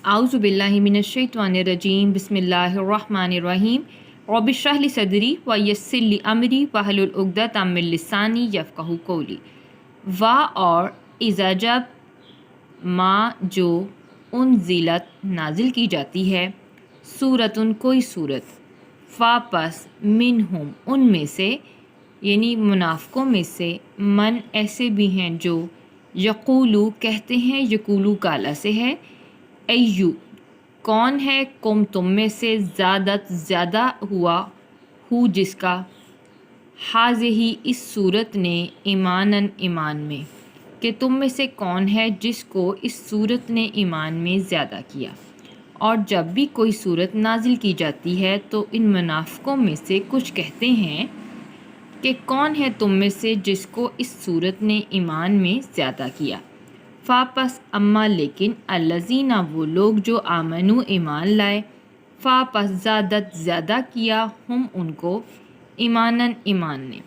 आऊज़ु बिल्लाहि मिनश्शैतानिर्रजीम बिस्मिल्लाहिर्रहमानिर्रहीम रब्बि इश्रह ली सदरी व यस्सिर ली अमरी वहलुल उक़दतम मिन लिसानी यफ़क़हू क़ौली। वा और इज़ा जब माँ जो उनज़िलत नाजिल की जाती है, सूरतुन कोई सूरत, फ़ापस मिनहुम उनमें से यानी मुनाफ़िक़ों में से, मन ऐसे भी हैं जो यक़ूलू कहते हैं, यक़ूलू काला से है, अय्यू कौन है, कुम तुम में से, ज़्यादा हुआ, हु जिसका, हाज़िही इस सूरत ने, ईमानन ईमान में, कि तुम में से कौन है जिसको इस सूरत ने ईमान में ज़्यादा किया। और जब भी कोई सूरत नाजिल की जाती है तो इन मुनाफ़िक़ों में से कुछ कहते हैं कि कौन है तुम में से जिसको इस सूरत ने ईमान में ज़्यादा किया। फ़ापस अम्मा लेकिन अल्लज़ीना वो लोग जो आमनू ईमान लाए, फ़ापस ज़्यादा किया, हम उनको ईमानन ईमान ने,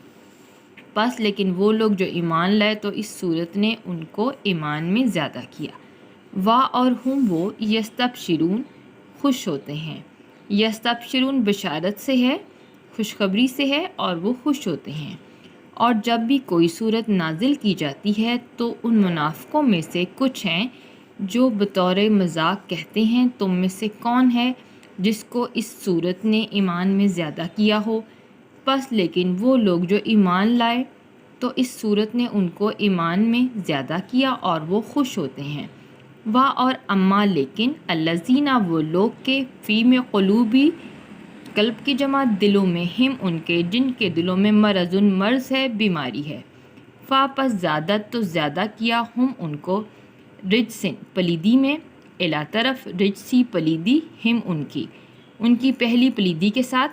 बस लेकिन वो लोग जो ईमान लाए तो इस सूरत ने उनको ईमान में ज़्यादा किया। वाह और हम वो यस्तबशिरून खुश होते हैं, यस्तबशिरून बशारत से है, खुशखबरी से है, और वो खुश होते हैं। और जब भी कोई सूरत नाजिल की जाती है तो उन मुनाफ़िक़ों में से कुछ हैं जो बतौर मजाक कहते हैं, तुम में से कौन है जिसको इस सूरत ने ईमान में ज़्यादा किया हो। बस लेकिन वो लोग जो ईमान लाए तो इस सूरत ने उनको ईमान में ज़्यादा किया और वो खुश होते हैं। वाह और अम्मा लेकिन अल्लज़ीना वो लोग के फ़ी में क़ुलूबी कल्ब की जमा दिलों में, हिम उनके जिनके दिलों में मरज़ुन मर्ज़ है, बीमारी है, फ़ापस ज़्यादा किया, हम उनको रिजसिन पलीदी में, इला तरफ रिजसी पलीदी, हिम उनकी पहली पलीदी के साथ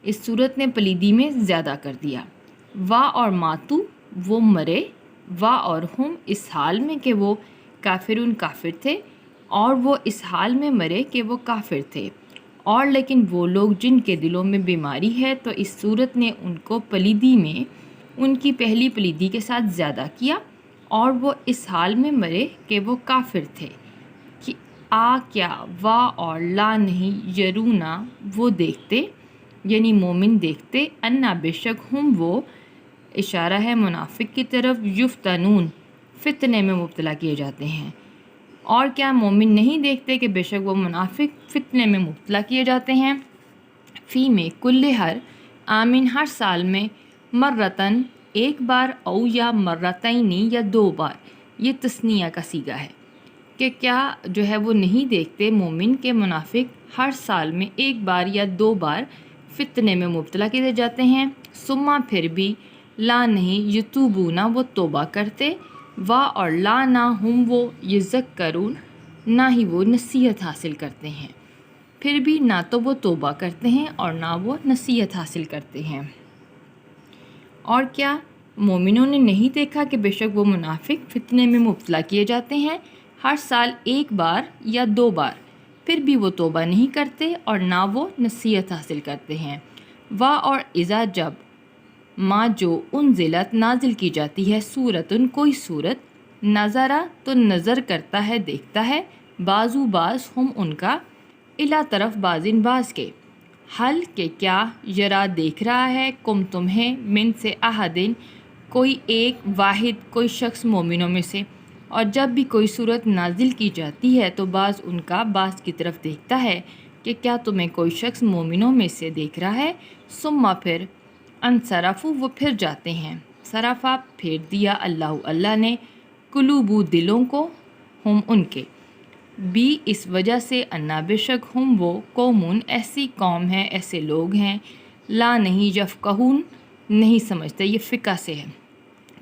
इस सूरत ने पलीदी में ज़्यादा कर दिया। वाह और मातू वो मरे, वाह और हम इस हाल में कि वो काफिर थे, और वो इस हाल में मरे कि वो काफिर थे। और लेकिन वो लोग जिनके दिलों में बीमारी है तो इस सूरत ने उनको पलीदी में उनकी पहली पलीदी के साथ ज़्यादा किया, और वो इस हाल में मरे कि वो काफिर थे। कि क्या वाह और ला नहीं, यरूना वो देखते, यानी मोमिन देखते, अन्ना बेशक हम वो, इशारा है मुनाफिक की तरफ, युफ्तनून फितने में मुब्तला किए जाते हैं। और क्या मोमिन नहीं देखते कि बेशक वो मुनाफिक फितने में मुब्तला किए जाते हैं। फ़ी में कुल्ले हर आमीन हर साल में, मर्रतन एक बार, औ या मर्रतैनी या दो बार, ये तस्निया का सीगा है कि क्या जो है वो नहीं देखते मोमिन के मुनाफिक हर साल में एक बार या दो बार फितने में मुब्तला किए जाते हैं। सुम्मा फिर भी, ला नहीं, यतूबूना वो तोबा करते, वाह और ला ना हम वो यज़क्करून ना ही वो नसीहत हासिल करते हैं। फिर भी ना तो वो तोबा करते हैं और ना वो नसीहत हासिल करते हैं। और क्या मोमिनों ने नहीं देखा कि बेशक वो मुनाफिक फितने में मुब्तला किए जाते हैं हर साल एक बार या दो बार, फिर भी वो तोबा नहीं करते और ना वो नसीहत हासिल करते हैं। वाह और इज़ा जब माँ जो उनज़िलत नाजिल की जाती है, सूरतुन कोई सूरत, नज़रा तो नज़र करता है, देखता है, बाजू बाज हम उनका, इला तरफ बाजिन बाज के, हल के क्या, यरा देख रहा है, कुम तुम्हें, मिन से अहदिन कोई एक, वाहिद कोई शख्स मोमिनों में से। और जब भी कोई सूरत नाजिल की जाती है तो बाज़ उनका बाज़ की तरफ देखता है कि क्या तुम्हें कोई शख्स मोमिनों में से देख रहा है। सुम्मा फिर, अनसरफ़ु वो फिर जाते हैं, सरफ़ा फेर दिया, अल्लाह ने, कुलूबू दिलों को, हम उनके, भी इस वजह से, अन्ना बेशक हम वो, कौमुन ऐसी कौम है, ऐसे लोग हैं, ला नहीं यफ़क़हून नहीं समझते, ये फ़िका से है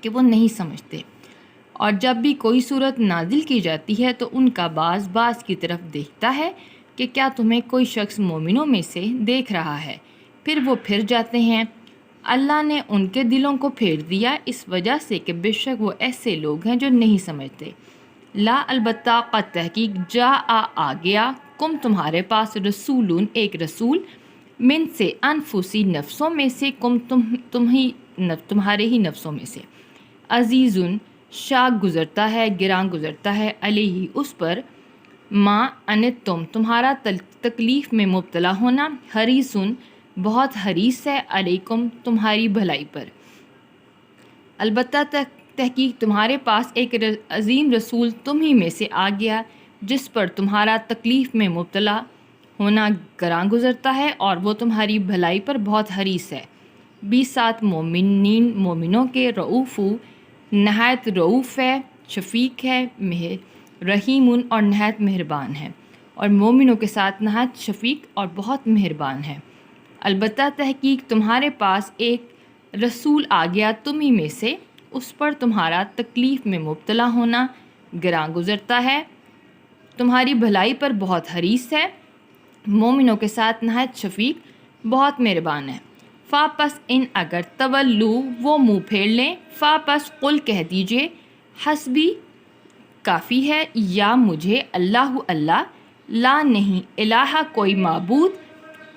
कि वो नहीं समझते। और जब भी कोई सूरत नाजिल की जाती है तो उनका बाज़ की तरफ देखता है कि क्या तुम्हें कोई शख्स मोमिनों में से देख रहा है। फिर वो फिर जाते हैं, अल्लाह ने उनके दिलों को फेर दिया इस वजह से कि बेशक वो ऐसे लोग हैं जो नहीं समझते। ला अलबत्ता क़द तहकीक, आ गया, कुम तुम्हारे पास, रसूलुन एक रसूल, मिन से अनफुसी नफ्सों में से, कुम तुम्हारे ही नफ्सों में से, अजीज़ुन शाक गुज़रता है, गिरां गुज़रता है, अलैहि उस पर, ما انتم تمہارا تکلیف میں مبتلا ہونا، حریصن بہت حریص ہے، علیکم تمہاری بھلائی پر، البتہ تحقیق تمہارے پاس ایک عظیم رسول تم ہی میں سے آ گیا جس پر تمہارا تکلیف میں مبتلا ہونا گراں گزرتا ہے اور وہ تمہاری بھلائی پر بہت حریص ہے۔ 20 مومنوں کے رعوف نہایت رعوف ہے، شفیق ہے، رحیم اور نہایت مہربان ہے، اور مومنوں کے ساتھ نہایت شفیق اور بہت مہربان ہے۔ البتہ تحقیق تمہارے پاس ایک رسول آ گیا تم ہی میں سے، اس پر تمہارا تکلیف میں مبتلا ہونا گراں گزرتا ہے، تمہاری بھلائی پر بہت حریص ہے، مومنوں کے ساتھ نہایت شفیق بہت مہربان ہے۔ فا پس ان اگر تولو وہ منہ پھیر لیں، فا پس قل کہہ دیجئے، حسبی کافی ہے، یا مجھے اللہ اللہ، لا نہیں الہ کوئی معبود،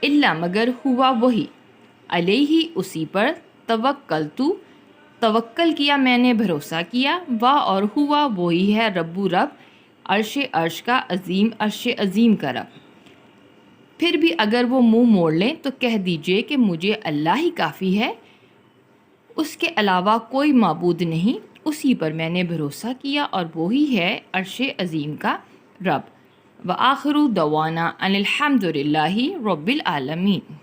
الا مگر ہوا وہی، علیہ اسی پر، توکلتو توکل کیا میں نے، بھروسہ کیا، اور ہوا وہی ہے، رب عرش کا عظیم، عرش عظیم کا رب۔ پھر بھی اگر وہ منہ موڑ لیں تو کہہ دیجئے کہ مجھے اللہ ہی کافی ہے، اس کے علاوہ کوئی معبود نہیں، اسی پر میں نے بھروسہ کیا اور وہی ہے عرش عظیم کا رب۔ وآخر دعوانا ان الحمد للہ رب العالمین۔